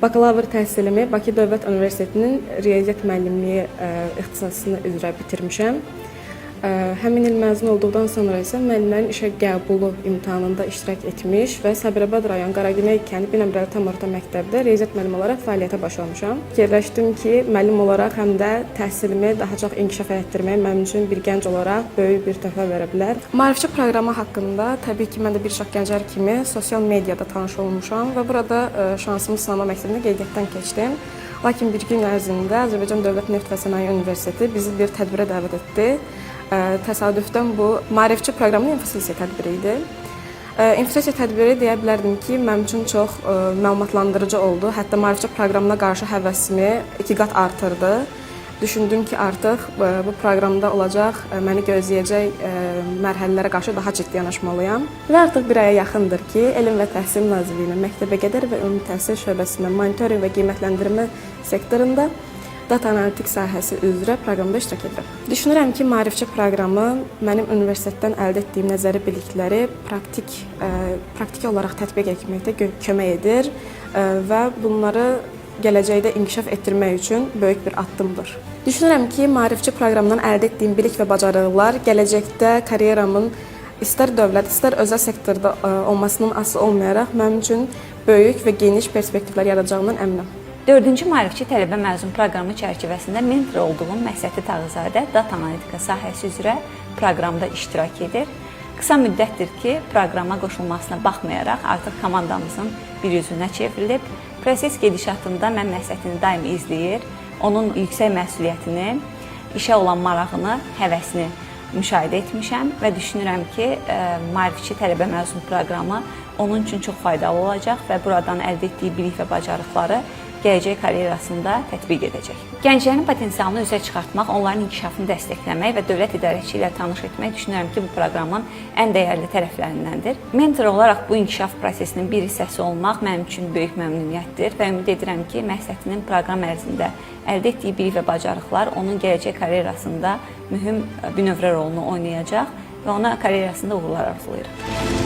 Bakalavr təhsilimi Bakı Dövlət Universitetinin riyaziyyat müəllimliyi ixtisasını üzrə bitirmişəm. Həmin il məzun olduqdan sonra isə müəllimlərin işə qəbulu imtahanında iştirak etmiş və Sabirabad rayon Qaragüney kənd Binəqədi tam orta məktəbdə riyaziyyat müəllimi olaraq fəaliyyətə başlamışam. Fikirləşdim ki, müəllim olaraq həm də təhsilimi daha çox inkişaf etdirmək mənim üçün bir gənc olaraq böyük bir töhfə verə bilər. Maarifçi proqramı haqqında təbii ki, mən də bir çox gənclər kimi sosial mediada tanış olmuşam və burada şansımı sınama məqsədində qeydiyyatdan keçdim. Lakin bir gün ərzində Azərbaycan Dövlət Neft və Sənaye Universiteti bizi bir tədbirə dəvət etdi. Təsadüfdən bu maarifçi proqramının infosiyasiya tədbiri idi. İnfosiyasiya tədbiri deyə bilərdim ki, mənim üçün çox məlumatlandırıcı oldu. Hətta maarifçi proqramına qarşı həvəsimi 2 qat artırdı. Düşündüm ki, artıq bu proqramda olacaq, məni gözləyəcək mərhələlərə qarşı daha ciddi yanaşmalıyam. Və artıq bir aya yaxındır ki, Elm və Təhsil Nazirliyinin məktəbəqədər və ümumi təhsil şöbəsinin monitorinq və qiymətləndirmə sektorunda data analitik sahəsi üzrə proqramda iştirak edirəm. Düşünürəm ki, maarifçi proqramı mənim universitetdən əldə etdiyim nəzəri bilikləri praktiki olaraq tətbiq etməkdə kömək edir və bunları gələcəkdə inkişaf etdirmək üçün böyük bir addımdır. Düşünürəm ki, maarifçi proqramdan əldə etdiyim bilik və bacarıqlar gələcəkdə karyeramın istər dövlət, istər özəl sektorda olmasının asılı olmayaraq mənim üçün böyük və geniş perspektivlər yaradacağından əminəm. 4-cü maarifçi tələbə məzun proqramı çərçivəsində mentor olduğum Məhsəti Tağızadə data analitika sahəsi üzrə proqramda iştirak edir. Qısa müddətdir ki, proqrama qoşulmasına baxmayaraq artıq komandamızın bir üzvünə çevrilib. Proses gedişatında mən Məhsətini daim izləyir, onun yüksək məsuliyyətini, işə olan marağını, həvəsini müşahidə etmişəm və düşünürəm ki, maarifçi tələbə məzun proqramı onun üçün çox faydalı olacaq və buradan əldə etdiyi bilik və bacarıqları gələcək karyerasında tətbiq edəcək. Gənclərin potensialını üzə çıxartmaq, onların inkişafını dəstəkləmək və dövlət idarəçi ilə tanış etmək düşünürəm ki, bu proqramın ən dəyərli tərəflərindəndir. Mentor olaraq bu inkişaf prosesinin bir hissəsi olmaq mənim üçün böyük məmnuniyyətdir və ümid edirəm ki, Məhsətinin proqram ərzində əldə etdiyi bilik və bacarıqlar onun gələcək karyerasında mühüm bünövrə rolunu oynayacaq və ona karyerasında uğurlar arzulayırım.